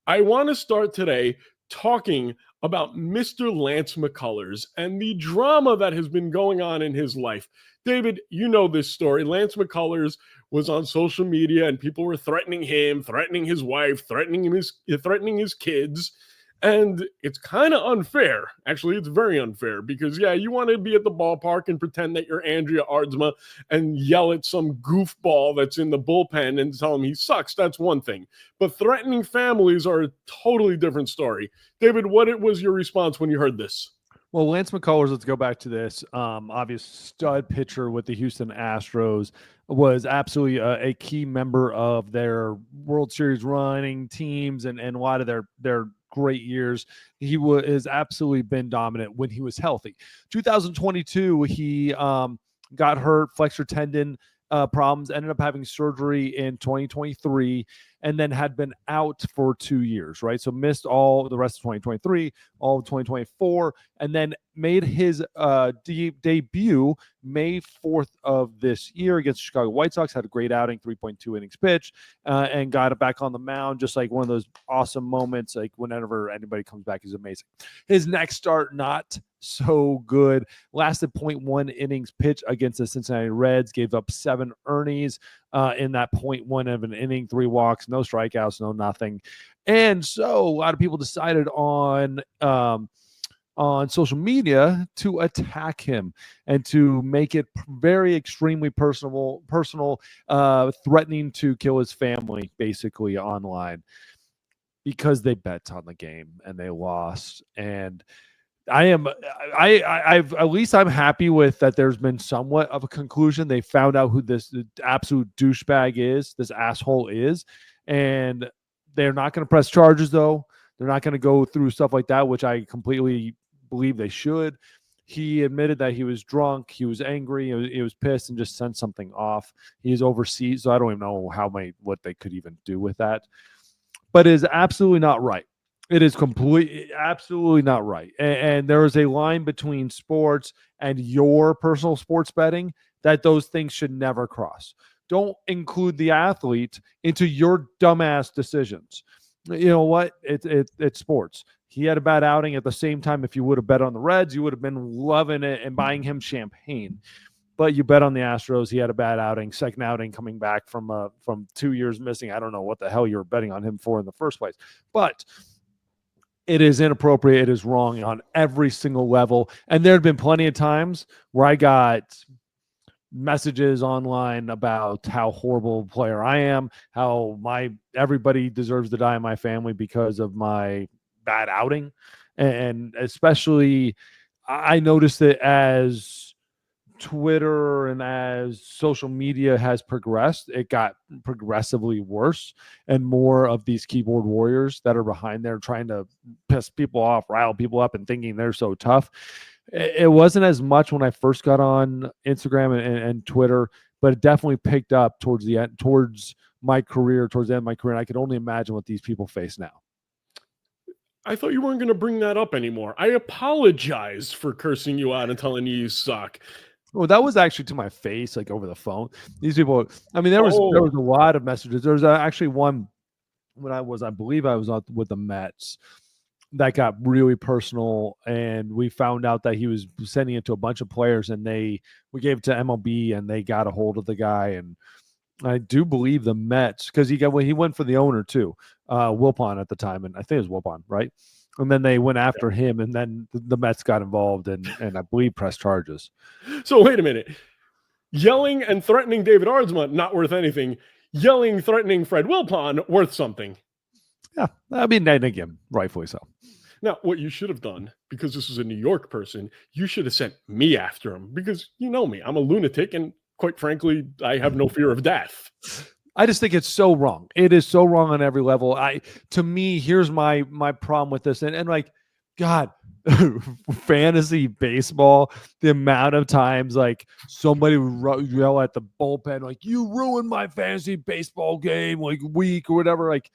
I want to start today talking about Mr. Lance McCullers and the drama that has been going on in his life. David, you know this story. Lance McCullers was on social media and people were threatening him, threatening his wife, threatening his kids. And it's kind of unfair. Actually, it's very unfair because, yeah, you want to be at the ballpark and pretend that you're Andrea Ardsma and yell at some goofball that's in the bullpen and tell him he sucks. That's one thing. But threatening families are a totally different story. David, what was your response when you heard this? Well, Lance McCullers, let's go back to this. Obvious stud pitcher with the Houston Astros, was absolutely a key member of their World Series running teams and a lot of their great years. He has absolutely been dominant when he was healthy. 2022, he got hurt, flexor tendon problems, ended up having surgery in 2023, and then had been out for 2 years, right? So missed all the rest of 2023, all of 2024, and then made his debut May 4th of this year against the Chicago White Sox. Had a great outing, 3.2 innings pitched, and got it back on the mound. Just like one of those awesome moments, like whenever anybody comes back, is amazing. His next start, not so good. Lasted 0.1 innings pitched against the Cincinnati Reds. Gave up 7 earnings in that 0.1 of an inning, 3 walks, no strikeouts, no nothing. And so a lot of people decided on social media to attack him and to make it very extremely personal, threatening to kill his family basically online because they bet on the game and they lost. And I'm happy with that. There's been somewhat of a conclusion. They found out who this absolute douchebag is, this asshole is, and they're not going to press charges though. They're not going to go through stuff like that, which I completely believe they should. He admitted that he was drunk, he was angry, he was pissed, and just sent something off. He's overseas, so I don't even know what they could even do with that. But it is absolutely not right. It is absolutely not right. And there is a line between sports and your personal sports betting that those things should never cross. Don't include the athlete into your dumbass decisions. You know what? It's sports. He had a bad outing. At the same time, if you would have bet on the Reds, you would have been loving it and buying him champagne. But you bet on the Astros. He had a bad outing, second outing coming back from 2 years missing. I don't know what the hell you were betting on him for in the first place. But it is inappropriate. It is wrong on every single level. And there have been plenty of times where I got messages online about how horrible a player I am, how everybody deserves to die in my family because of my bad outing. And especially I noticed it as Twitter and as social media has progressed, it got progressively worse, and more of these keyboard warriors that are behind there trying to piss people off, rile people up, and thinking they're so tough. It wasn't as much when I first got on Instagram and Twitter, but it definitely picked up towards the end, towards my career, towards the end of my career. And I could only imagine what these people face now. I thought you weren't going to bring that up anymore. I apologize for cursing you out and telling you suck. Well, that was actually to my face, like over the phone. These people, I mean, there was a lot of messages. There was actually one when I believe I was with the Mets that got really personal, and we found out that he was sending it to a bunch of players, and we gave it to MLB, and they got a hold of the guy. And I do believe the Mets, because he went for the owner too, Wilpon at the time, and I think it was Wilpon, right? And then they went after him, and then the Mets got involved and I believe pressed charges. So wait a minute. Yelling and threatening David Ardsma, not worth anything. Yelling, threatening Fred Wilpon, worth something. Yeah, I mean, and again, rightfully so. Now, what you should have done, because this was a New York person, you should have sent me after him, because you know me. I'm a lunatic, and quite frankly, I have no fear of death. I just think it's so wrong. It is so wrong on every level. To me, here's my problem with this. And like, God, fantasy baseball, the amount of times like somebody would yell at the bullpen, like, you ruined my fantasy baseball game, like week or whatever. Like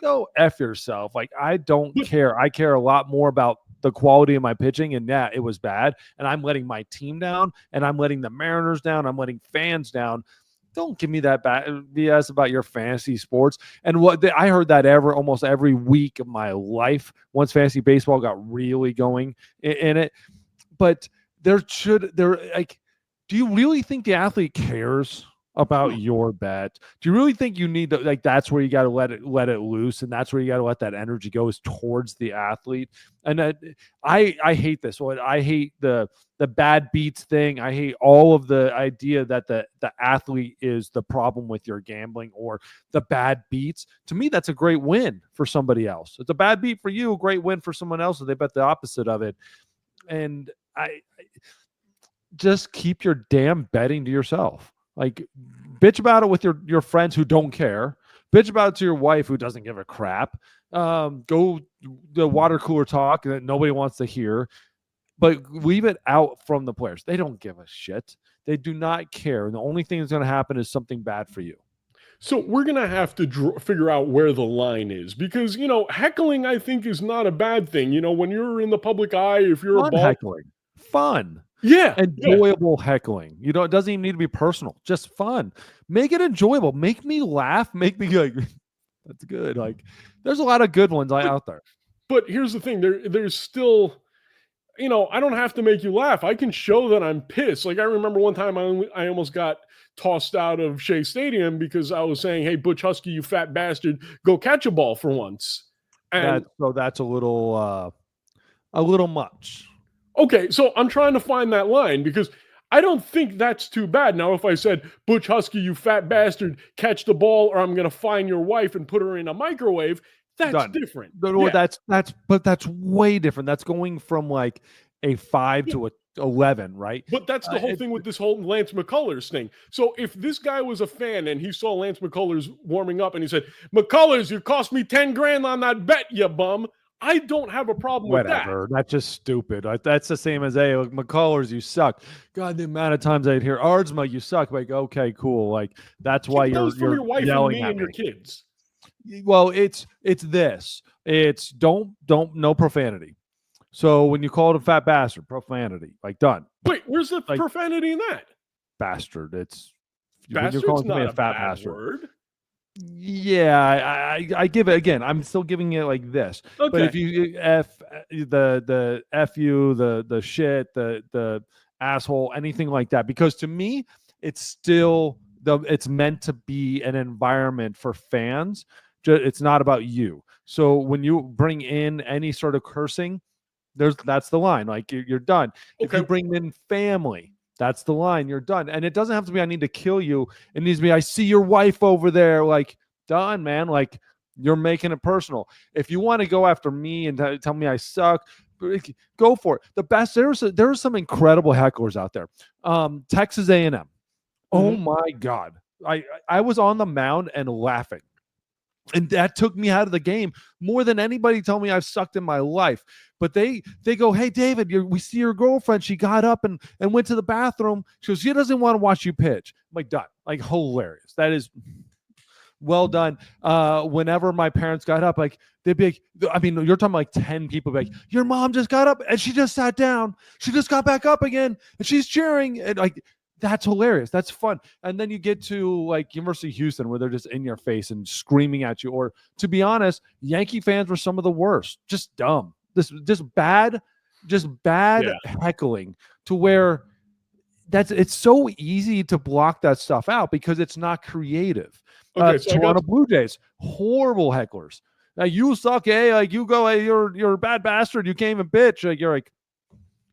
go F yourself. Like, I don't care. I care a lot more about the quality of my pitching, and yeah, it was bad. And I'm letting my team down, and I'm letting the Mariners down. I'm letting fans down. don't give me that BS about your fantasy sports. And I heard that almost every week of my life once fantasy baseball got really going in it. But there like, do you really think the athlete cares about your bet? Do you really think you need to, like, that's where you got to let it loose, and that's where you got to let that energy go, is towards the athlete? And I hate this one. I hate the bad beats thing. I hate all of the idea that the athlete is the problem with your gambling, or the bad beats. To me, that's a great win for somebody else. It's a bad beat for you, a great win for someone else if they bet the opposite of it. And I just keep your damn betting to yourself. Like, bitch about it with your friends who don't care. Bitch about it to your wife who doesn't give a crap. Go the water cooler talk that nobody wants to hear. But leave it out from the players. They don't give a shit. They do not care. And the only thing that's going to happen is something bad for you. So we're going to have to figure out where the line is, because, heckling, I think, is not a bad thing. When you're in the public eye, if you're a ball. Heckling. Fun. Yeah. Enjoyable heckling. It doesn't even need to be personal. Just fun. Make it enjoyable. Make me laugh. Make me like, that's good. Like, there's a lot of good ones out there. But here's the thing. There's still, I don't have to make you laugh. I can show that I'm pissed. Like, I remember one time I almost got tossed out of Shea Stadium because I was saying, "Hey, Butch Husky, you fat bastard, go catch a ball for once." And that's a little much. Okay, so I'm trying to find that line, because I don't think that's too bad. Now, if I said, "Butch Husky, you fat bastard, catch the ball, or I'm going to find your wife and put her in a microwave," that's Done. different. Yeah. That's way different. That's going from like a 5 to a 11, right? But that's the whole thing with this whole Lance McCullers thing. So if this guy was a fan and he saw Lance McCullers warming up and he said, "McCullers, you cost me 10 grand on that bet, you bum," I don't have a problem with that. That's just stupid. That's the same as, "Hey, McCullers, you suck." God, the amount of times I'd hear, "Ardsma, you suck." Like, okay, cool. Like, that's why you're your wife yelling and me at and your kids. Well, it's this. It's don't no profanity. So when you call it a fat bastard, profanity, like, done. Wait, where's the profanity in that? Bastard. It's bastard's when you're calling me a fat bastard. Word. Yeah, I give it, again, I'm still giving it like this. Okay. But if you the F you, the shit, the asshole, anything like that, because to me, it's still it's meant to be an environment for fans. It's not about you. So when you bring in any sort of cursing, that's the line. Like, you're done. Okay. If you bring in family, that's the line. You're done. And it doesn't have to be, "I need to kill you." It needs to be, "I see your wife over there." Like, done, man. Like, you're making it personal. If you want to go after me and tell me I suck, go for it. The best, there are some incredible hecklers out there. Texas A&M. Mm-hmm. Oh my God. I was on the mound and laughing. And that took me out of the game more than anybody told me I've sucked in my life. But they go, "Hey, David, we see your girlfriend. She got up and went to the bathroom. She goes, she doesn't want to watch you pitch." I'm like, done. Like, hilarious. That is well done. Whenever my parents got up, like, they'd be like, I mean, you're talking like 10 people, like, "Your mom just got up and she just sat down. She just got back up again and she's cheering." And like, that's hilarious. That's fun. And then you get to like University of Houston, where they're just in your face and screaming at you. Or, to be honest, Yankee fans were some of the worst. Just dumb. Just bad heckling, to where it's so easy to block that stuff out because it's not creative. Okay, so Toronto Blue Jays, horrible hecklers. Now, "You suck, eh? Like, you go, hey, you're a bad bastard. You can't even pitch." Like, you're like,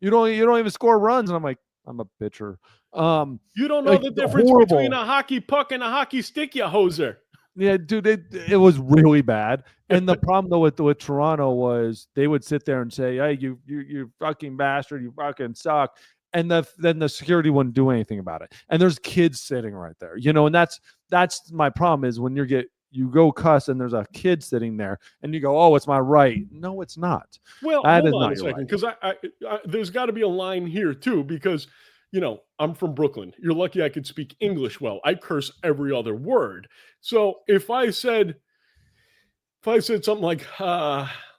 you don't even score runs. And I'm like, I'm a pitcher. You don't know the difference between a hockey puck and a hockey stick, you hoser. Yeah, dude, it was really bad. And the problem though with Toronto was they would sit there and say, "Hey, you fucking bastard, you fucking suck," and then the security wouldn't do anything about it. And there's kids sitting right there, and that's my problem, is when you go cuss and there's a kid sitting there and you go, "Oh, it's my right." No, it's not. Well, hold on a second, because I there's got to be a line here too, because I'm from Brooklyn. You're lucky I could speak English well. I curse every other word. So if I said something like,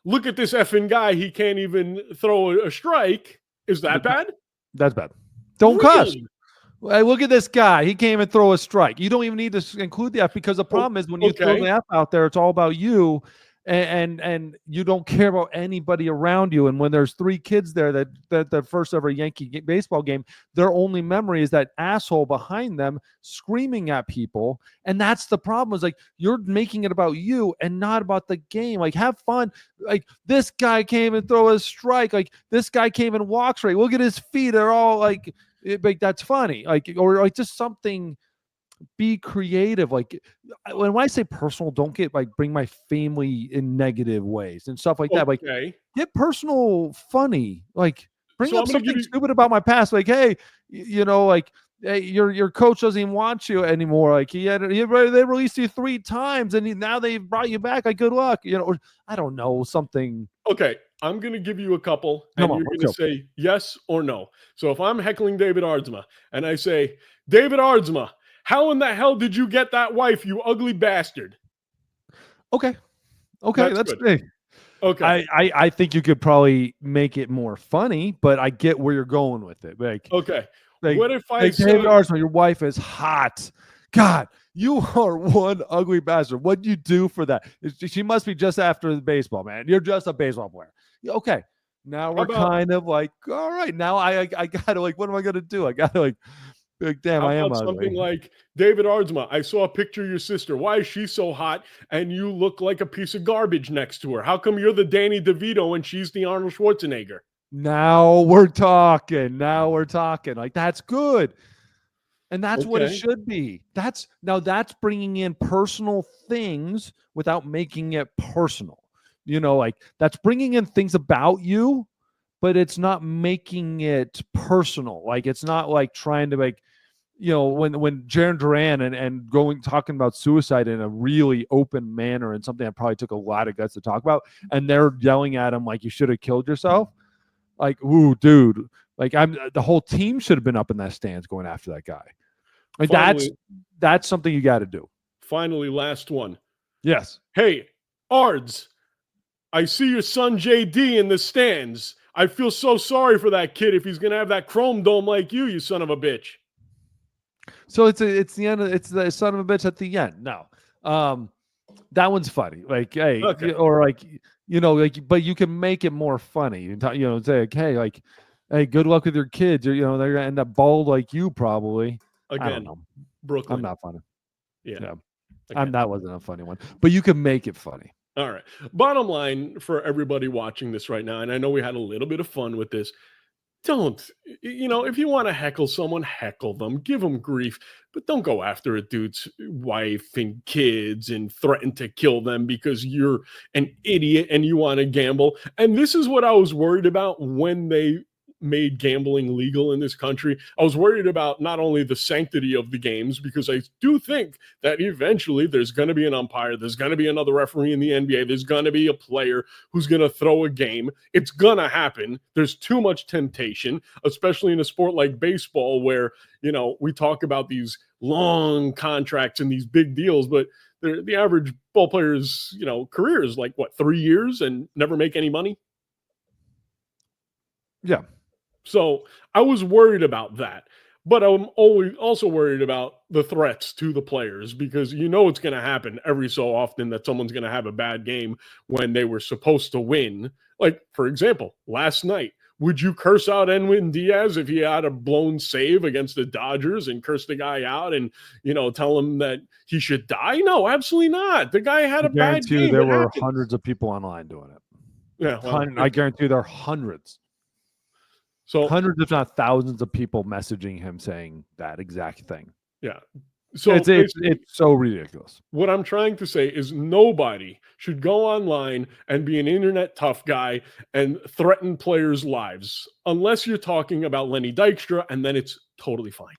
"Look at this effing guy, he can't even throw a strike," is that bad? That's bad. Don't cuss. Hey, look at this guy. He can't even throw a strike. You don't even need to include the F because the Oh, problem is when you throw okay. the F out there, it's all about you, and you don't care about anybody around you. And when there's three kids there that the first ever Yankee baseball game, their only memory is that asshole behind them screaming at people, and that's the problem. Is like you're making it about you and not about the game. Like have fun. Like this guy came and throw a strike. Like this guy came and walks right. Look at his feet. They're all like that's funny, like or like just something. Be creative. Like when I say personal, don't get like bring my family in negative ways and stuff like that. Like Okay. get personal, funny. Like bring So I'm up going to give something you, stupid about my past. Like hey, like hey, your coach doesn't even want you anymore. Like they released you 3 times and now they've brought you back. Like good luck. Or I don't know something. okay. I'm going to give you a couple Come and on, you're let's going to go. say yes or no. So if I'm heckling David Ardsma and I say, David Ardsma, how in the hell did you get that wife, you ugly bastard? Okay, okay, That's that's good. great. Okay. I think you could probably make it more funny, but I get where you're going with it. Okay. Like, What if I like David say, Arsenal, your wife is hot. God, you are one ugly bastard. What'd you do for that? She must be just after the baseball, man. You're just a baseball player. Okay. Now how we're about, kind of like, all right. Now I gotta like, what am I gonna do? I gotta like damn, how I am about something ugly. like, David Ardsma, I saw a picture of your sister. Why is she so hot and you look like a piece of garbage next to her? How come you're the Danny DeVito and she's the Arnold Schwarzenegger? Now we're talking. Now we're talking. Like that's good. And that's what it Okay. should be. That's bringing in personal things without making it personal. Like that's bringing in things about you, but it's not making it personal. Like it's not like trying to like, when Jaron Duran and going talking about suicide in a really open manner and something that probably took a lot of guts to talk about, and they're yelling at him like you should have killed yourself. Like, ooh, dude, like the whole team should have been up in that stands going after that guy. Like Finally, that's something you got to do. finally, last one. Yes. Hey, Ards, I see your son JD in the stands. I feel so sorry for that kid if he's going to have that chrome dome like you son of a bitch. So it's the end. It's the son of a bitch at the end. No, that one's funny. Like hey, Okay. or like like, but you can make it more funny. Say like hey, like hey, good luck with your kids. Or, they're gonna end up bald like you probably. I don't Again, know. I'm Brooklyn. not funny. Yeah. Yeah, Again. that wasn't a funny one. But you can make it funny. All right. Bottom line for everybody watching this right now, and I know we had a little bit of fun with this. Don't, if you want to heckle someone, heckle them, give them grief, but don't go after a dude's wife and kids and threaten to kill them because you're an idiot and you want to gamble. And this is what I was worried about when they made gambling legal in this country. I was worried about not only the sanctity of the games, because I do think that eventually there's going to be an umpire, there's going to be another referee in the NBA, there's going to be a player who's going to throw a game. It's going to happen. There's too much temptation, especially in a sport like baseball where, we talk about these long contracts and these big deals, but the average ball player's, career is like what, 3 years and never make any money. Yeah. So I was worried about that. But I'm always also worried about the threats to the players because it's going to happen every so often that someone's going to have a bad game when they were supposed to win. Like, for example, last night, would you curse out Edwin Diaz if he had a blown save against the Dodgers and curse the guy out and, tell him that he should die? No, absolutely not. The guy had I a bad guarantee you game. there It were happens. hundreds of people online doing it. Yeah, well, I guarantee you there are hundreds. so Hundreds, if not thousands, of people messaging him saying that exact thing. yeah. So It's so ridiculous. what I'm trying to say is nobody should go online and be an internet tough guy and threaten players' lives unless you're talking about Lenny Dykstra, and then it's totally fine.